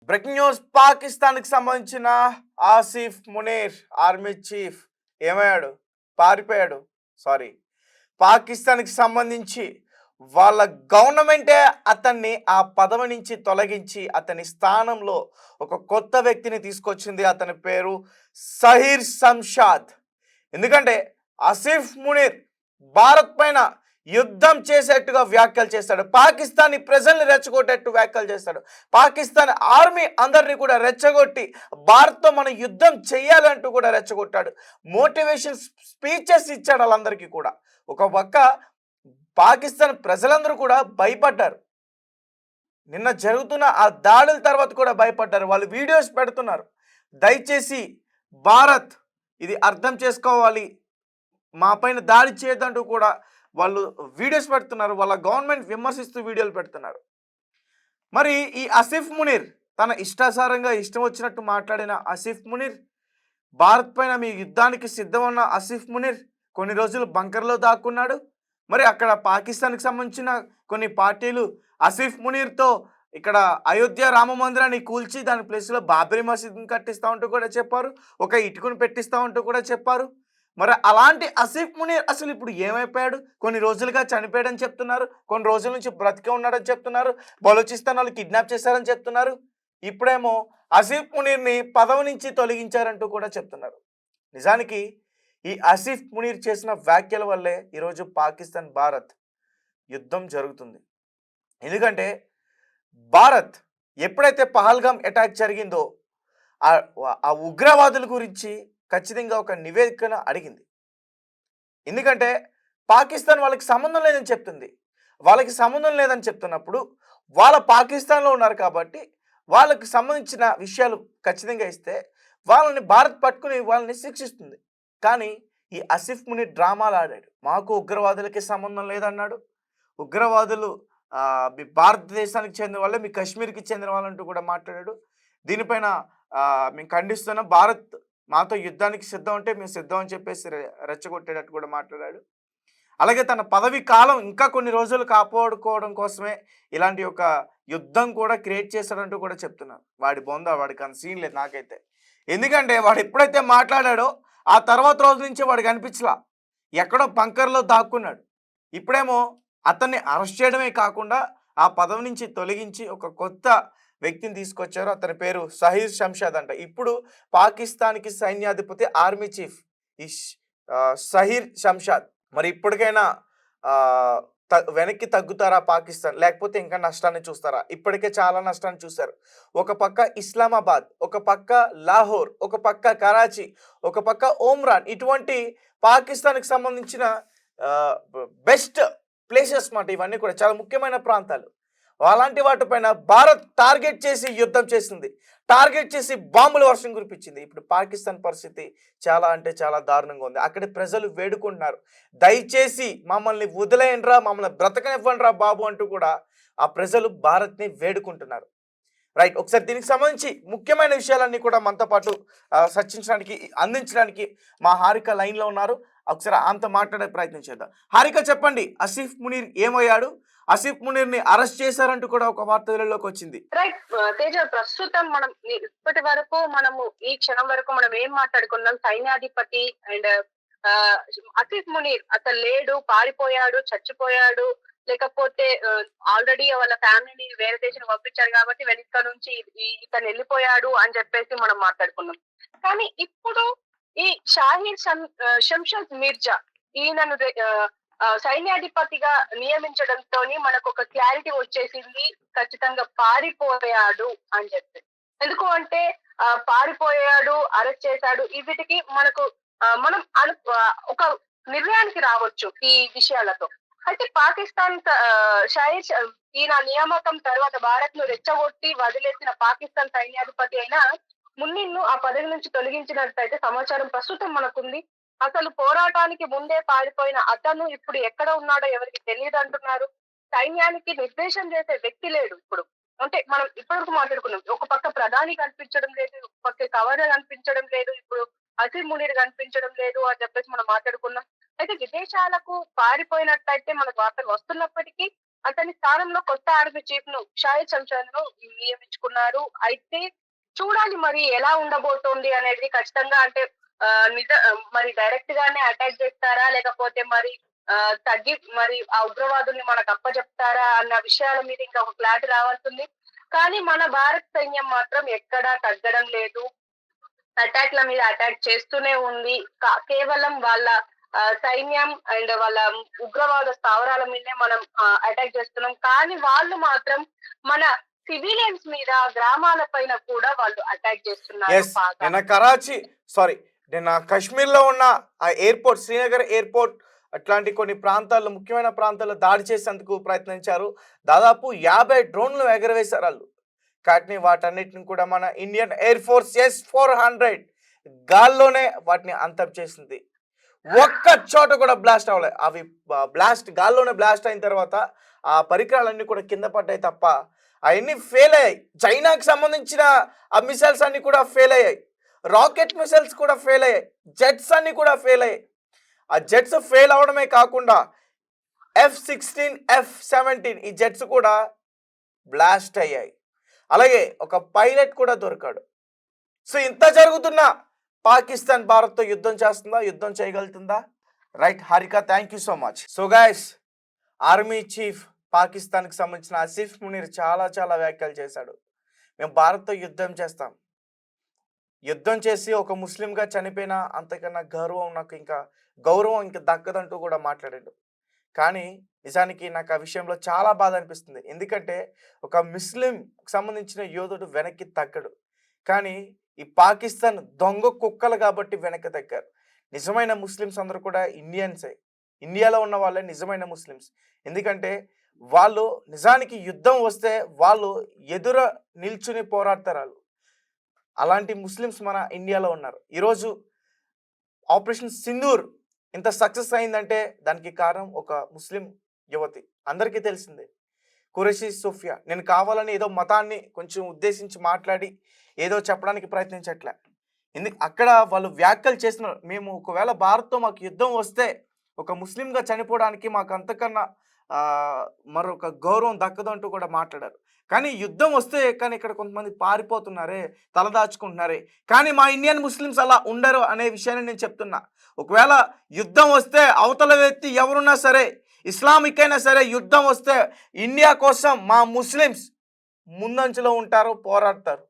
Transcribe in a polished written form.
Breaking news పాకిస్తాన్‌కి సంబంధించిన Asif Munir army chief ఏమయ్యాడు? పారిపోయాడు. సారీ. పాకిస్తాన్‌కి సంబంధించి వాళ్ళ గవర్నమెంటే అతన్ని ఆ పదవి నుంచి తొలగించి అతని స్థానంలో ఒక కొత్త వ్యక్తిని తీసుకొచ్చింది. అతని పేరు సహీర్ శంషాద్. ఎందుకంటే ఆసిఫ్ మునీర్ భారత్ పైన యుద్ధం చేసేట్టుగా వ్యాఖ్యలు చేస్తాడు. పాకిస్తానీ ప్రజల్ని రెచ్చగొట్టేట్టు వ్యాఖ్యలు చేస్తాడు. పాకిస్తాన్ ఆర్మీ అందరినీ కూడా రెచ్చగొట్టి భారత్తో మనం యుద్ధం చేయాలంటూ కూడా రెచ్చగొట్టాడు. మోటివేషన్ స్పీచెస్ ఇచ్చాడు వాళ్ళందరికీ కూడా. ఒక పక్క పాకిస్తాన్ ప్రజలందరూ కూడా భయపడ్డారు. నిన్న జరుగుతున్న ఆ దాడుల తర్వాత కూడా భయపడ్డారు. వాళ్ళు వీడియోస్ పెడుతున్నారు. దయచేసి భారత్ ఇది అర్థం చేసుకోవాలి, మా పైన దాడి చేయొద్దంటూ కూడా వాళ్ళు వీడియోస్ పెడుతున్నారు. వాళ్ళ గవర్నమెంట్ విమర్శిస్తూ వీడియోలు పెడుతున్నారు. మరి ఈ ఆసిఫ్ మునీర్ తన ఇష్టాసారంగా ఇష్టం వచ్చినట్టు మాట్లాడిన ఆసిఫ్ మునీర్, భారత్ పైన మీ యుద్ధానికి సిద్ధమన్న ఆసిఫ్ మునీర్ కొన్ని రోజులు బంకర్లో దాక్కున్నాడు. మరి అక్కడ పాకిస్తాన్కి సంబంధించిన కొన్ని పార్టీలు ఆసిఫ్ మునీర్తో ఇక్కడ అయోధ్య రామ మందిరాన్ని కూల్చి దాని ప్లేస్లో బాబరీ మసీద్ని కట్టిస్తూ ఉంటూ కూడా చెప్పారు. ఒక ఇటుకను పెట్టిస్తూ ఉంటూ కూడా చెప్పారు. మరి అలాంటి ఆసిఫ్ మునీర్ అసలు ఇప్పుడు ఏమైపోయాడు? కొన్ని రోజులుగా చనిపోయాడని చెప్తున్నారు. కొన్ని రోజుల నుంచి బ్రతికే ఉన్నాడని చెప్తున్నారు. బలోచిస్తాన్ వాళ్ళు కిడ్నాప్ చేశారని చెప్తున్నారు. ఇప్పుడేమో ఆసిఫ్ మునీర్ని పదవి నుంచి తొలగించారంటూ కూడా చెప్తున్నారు. నిజానికి ఈ ఆసిఫ్ మునీర్ చేసిన వ్యాఖ్యల వల్లే ఈరోజు పాకిస్తాన్ భారత్ యుద్ధం జరుగుతుంది. ఎందుకంటే భారత్ ఎప్పుడైతే పహల్గామ్ అటాక్ జరిగిందో ఆ ఉగ్రవాదుల గురించి ఖచ్చితంగా ఒక నివేదికను అడిగింది. ఎందుకంటే పాకిస్తాన్ వాళ్ళకి సంబంధం లేదని చెప్తుంది. వాళ్ళకి సంబంధం లేదని చెప్తున్నప్పుడు వాళ్ళ పాకిస్తాన్లో ఉన్నారు కాబట్టి వాళ్ళకి సంబంధించిన విషయాలు ఖచ్చితంగా ఇస్తే వాళ్ళని భారత్ పట్టుకుని వాళ్ళని శిక్షిస్తుంది. కానీ ఈ ఆసిఫ్ మునీర్ డ్రామాలు ఆడాడు. మాకు ఉగ్రవాదులకి సంబంధం లేదన్నాడు. ఉగ్రవాదులు మీ భారతదేశానికి చెందిన వాళ్ళే, మీ కశ్మీర్కి చెందిన వాళ్ళంటూ కూడా మాట్లాడాడు. దీనిపైన మేము ఖండిస్తున్నాం, భారత్ మాతో యుద్ధానికి సిద్ధం అంటే మేము సిద్ధం అని చెప్పేసి రెచ్చగొట్టేటట్టు కూడా మాట్లాడాడు. అలాగే తన పదవి కాలం ఇంకా కొన్ని రోజులు కాపాడుకోవడం కోసమే ఇలాంటి ఒక యుద్ధం కూడా క్రియేట్ చేశాడంటూ కూడా చెప్తున్నారు. వాడి బొంద, వాడికి అంత సీన్ లేదు నాకైతే. ఎందుకంటే వాడు ఎప్పుడైతే మాట్లాడాడో ఆ తర్వాత రోజు నుంచి వాడికి అనిపించలా, ఎక్కడో బంకర్లో దాక్కున్నాడు. ఇప్పుడేమో అతన్ని అరెస్ట్ చేయడమే కాకుండా ఆ పదవి నుంచి తొలగించి ఒక కొత్త వ్యక్తిని తీసుకొచ్చారు. అతని పేరు సహీర్ శంషాద్ అంట. ఇప్పుడు పాకిస్తాన్కి సైన్యాధిపతి ఆర్మీ చీఫ్ ఈ సహీర్ శంషాద్. మరి ఇప్పటికైనా వెనక్కి తగ్గుతారా పాకిస్తాన్, లేకపోతే ఇంకా నష్టాన్ని చూస్తారా? ఇప్పటికే చాలా నష్టాన్ని చూశారు. ఒక పక్క ఇస్లామాబాద్, ఒక పక్క లాహోర్, ఒక పక్క కరాచీ, ఒక పక్క ఓమ్రాన్, ఇటువంటి పాకిస్తాన్కి సంబంధించిన బెస్ట్ ప్లేసెస్ మాట ఇవన్నీ కూడా చాలా ముఖ్యమైన ప్రాంతాలు. అలాంటి వాటిపైన భారత్ టార్గెట్ చేసి యుద్ధం చేసింది, టార్గెట్ చేసి బాంబుల వర్షం కురిపించింది. ఇప్పుడు పాకిస్తాన్ పరిస్థితి చాలా అంటే చాలా దారుణంగా ఉంది. అక్కడి ప్రజలు వేడుకుంటున్నారు, దయచేసి మమ్మల్ని వదిలేయండిరా, మమ్మల్ని బ్రతకనివ్వండిరా బాబు అంటూ కూడా ఆ ప్రజలు భారత్ని వేడుకుంటున్నారు. రైట్, ఒకసారి దీనికి సంబంధించి ముఖ్యమైన విషయాలన్నీ కూడా మనతో పాటు చర్చించడానికి అందించడానికి మా హారిక లైన్లో ఉన్నారు. ఒకసారి ఆమెతో మాట్లాడే ప్రయత్నం చేద్దాం. హారిక, చెప్పండి, ఆసిఫ్ మునీర్ ఏమయ్యాడు? ఆసిఫ్ మునీర్ ని అరెస్ట్ చేశారంటూ కూడా ఒక వార్త వెలుగులోకి వచ్చింది. రైట్ తేజ, ప్రస్తుతం మనం ఇప్పటి వరకు మనము ఈ క్షణం వరకు మనం ఏం మాట్లాడుకున్నాం? సైన్యాధిపతి అండ్ ఆసిఫ్ మునీర్ అతను లేడు, పారిపోయాడు, చచ్చిపోయాడు, లేకపోతే ఆల్రెడీ వాళ్ళ ఫ్యామిలీని వేరే దేశం పంపించారు కాబట్టి వెనక నుంచి ఇతను వెళ్ళిపోయాడు అని చెప్పేసి మనం మాట్లాడుకున్నాం. కానీ ఇప్పుడు ఈ షాహీర్ శంషాద్ మిర్జా ఈయనను సైన్యాధిపతిగా నియమించడంతో మనకు ఒక క్లారిటీ వచ్చేసింది, ఖచ్చితంగా పారిపోయాడు అని చెప్పి. ఎందుకు అంటే పారిపోయాడు, అరెస్ట్ చేశాడు, వీటికి మనకు మనం ఒక నిర్ణయానికి రావచ్చు ఈ విషయాలతో. అయితే పాకిస్తాన్ ఈయన నియామకం తర్వాత భారత్ ను రెచ్చగొట్టి వదిలేసిన పాకిస్తాన్ సైన్యాధిపతి అయినా మున్నిన్ను ఆ పదవి నుంచి తొలగించినట్టయితే సమాచారం ప్రస్తుతం మనకుంది. అసలు పోరాటానికి ముందే పారిపోయిన అతను ఇప్పుడు ఎక్కడ ఉన్నాడో ఎవరికి తెలియదు అంటున్నారు. సైన్యానికి నిర్దేశం చేసే వ్యక్తి లేడు ఇప్పుడు. అంటే మనం ఇప్పటివరకు మాట్లాడుకున్నాం, ఒక పక్క ప్రధాని కనిపించడం లేదు, ఒక పక్క గవర్నర్ కనిపించడం లేదు, ఇప్పుడు అసిమ్ మునీర్ కనిపించడం లేదు అని చెప్పేసి మనం మాట్లాడుకున్నాం. అయితే విదేశాలకు పారిపోయినట్టయితే మనకు వార్తలు వస్తున్నప్పటికీ అతని స్థానంలో కొత్త ఆర్మీ చీఫ్ ను షాహిద్ శంషాద్ ను నియమించుకున్నారు. అయితే చూడాలి మరి ఎలా ఉండబోతోంది అనేది. ఖచ్చితంగా అంటే మరి డైరెక్ట్ గానే అటాక్ చేస్తారా, లేకపోతే మరి తగ్గి మరి ఆ ఉగ్రవాదుల్ని మనకు అప్పచెప్తారా అన్న విషయాల మీద ఇంకా ఒక క్లారిటీ రావాల్సింది. కానీ మన భారత సైన్యం మాత్రం ఎక్కడా తగ్గడం లేదు. అటాక్ల మీద అటాక్ చేస్తూనే ఉంది. కేవలం వాళ్ళ సైన్యం అండ్ వాళ్ళ ఉగ్రవాద స్థావరాల మీదనే మనం అటాక్ చేస్తున్నాం. కానీ వాళ్ళు మాత్రం మన సివిలియన్స్ మీద, గ్రామాల పైన కూడా వాళ్ళు అటాక్ చేస్తున్నారు ఎస్, బాగా. నిన్న కరాచీ సారీ నిన్న కాశ్మీర్లో ఉన్న ఆ ఎయిర్పోర్ట్, శ్రీనగర్ ఎయిర్పోర్ట్ అట్లాంటి కొన్ని ప్రాంతాల్లో, ముఖ్యమైన ప్రాంతాల్లో దాడి చేసేందుకు ప్రయత్నించారు. దాదాపు 50 డ్రోన్లు ఎగరవేశారు వాళ్ళు. కానీ వాటన్నిటిని కూడా మన ఇండియన్ ఎయిర్ ఫోర్స్ S-400 గాల్లోనే వాటిని అంతం చేసింది. ఒక్క చోట కూడా బ్లాస్ట్ అవ్వలేదు. అవి గాల్లోనే బ్లాస్ట్ అయిన తర్వాత ఆ పరికరాలన్నీ కూడా కింద పడ్డాయి తప్ప అవన్నీ ఫెయిల్ అయ్యాయి. చైనాకి సంబంధించిన ఆ మిసైల్స్ అన్ని కూడా ఫెయిల్ అయ్యాయి. రాకెట్ మిసైల్స్ కూడా ఫెయిల్ అయ్యాయి. జెట్స్ అన్ని కూడా ఫెయిల్ అయ్యాయి. ఆ జెట్స్ ఫెయిల్ అవడమే కాకుండా F-16, F-17 ఈ జెట్స్ కూడా బ్లాస్ట్ అయ్యాయి. అలాగే ఒక పైలట్ కూడా దొరికాడు. సో ఇంత జరుగుతున్నా పాకిస్తాన్ భారత్తో యుద్ధం చేస్తుందా, యుద్ధం చేయగలుగుతుందా? Right Harika, thank you so much. So guys, army chief పాకిస్తాన్కి సంబంధించిన ఆసిఫ్ మునీర్ చాలా చాలా వ్యాఖ్యలు చేశాడు. మేము భారత్తో యుద్ధం చేస్తాం, యుద్ధం చేసి ఒక ముస్లింగా చనిపోయినా అంతకన్నా గౌరవం ఇంకా దక్కదంటూ కూడా మాట్లాడాడు. కానీ నిజానికి నాకు ఆ విషయంలో చాలా బాధ అనిపిస్తుంది. ఎందుకంటే ఒక ముస్లింకి సంబంధించిన యోధుడు వెనక్కి తగ్గడు. కానీ ఈ పాకిస్తాన్ దొంగ కుక్కలు కాబట్టి వెనక్కి తగ్గారు. నిజమైన ముస్లిమ్స్ అందరూ కూడా ఇండియన్సే. ఇండియాలో ఉన్న వాళ్ళే నిజమైన ముస్లిమ్స్. ఎందుకంటే వాళ్ళు నిజానికి యుద్ధం వస్తే వాళ్ళు ఎదుర నిల్చుని పోరాడతారు. అలాంటి ముస్లిమ్స్ మన ఇండియాలో ఉన్నారు. ఈరోజు ఆపరేషన్ సింధూర్ ఇంత సక్సెస్ అయిందంటే దానికి కారణం ఒక ముస్లిం యువతి. అందరికీ తెలిసిందే, ఖురేషీ సోఫియా. నేను కావాలని ఏదో మతాన్ని కొంచెం ఉద్దేశించి మాట్లాడి ఏదో చెప్పడానికి ప్రయత్నించట్లే. అక్కడ వాళ్ళు వ్యాఖ్యలు చేస్తున్నారు. మేము ఒకవేళ భారత్తో మాకు యుద్ధం వస్తే ఒక ముస్లింగా చనిపోవడానికి మాకు అంతకన్నా మరొక గౌరవం దక్కదు అంటూ కూడా మాట్లాడారు. కానీ యుద్ధం వస్తే కానీ ఇక్కడ కొంతమంది పారిపోతున్నారే, తలదాచుకుంటున్నారే. కానీ మా ఇండియన్ ముస్లిమ్స్ అలా ఉండరు అనే విషయాన్ని నేను చెప్తున్నా. ఒకవేళ యుద్ధం వస్తే అవతల వ్యక్తి ఎవరున్నా సరే, ఇస్లామిక్ అయినా సరే, యుద్ధం వస్తే ఇండియా కోసం మా ముస్లిమ్స్ ముందంచులో ఉంటారు, పోరాడతారు.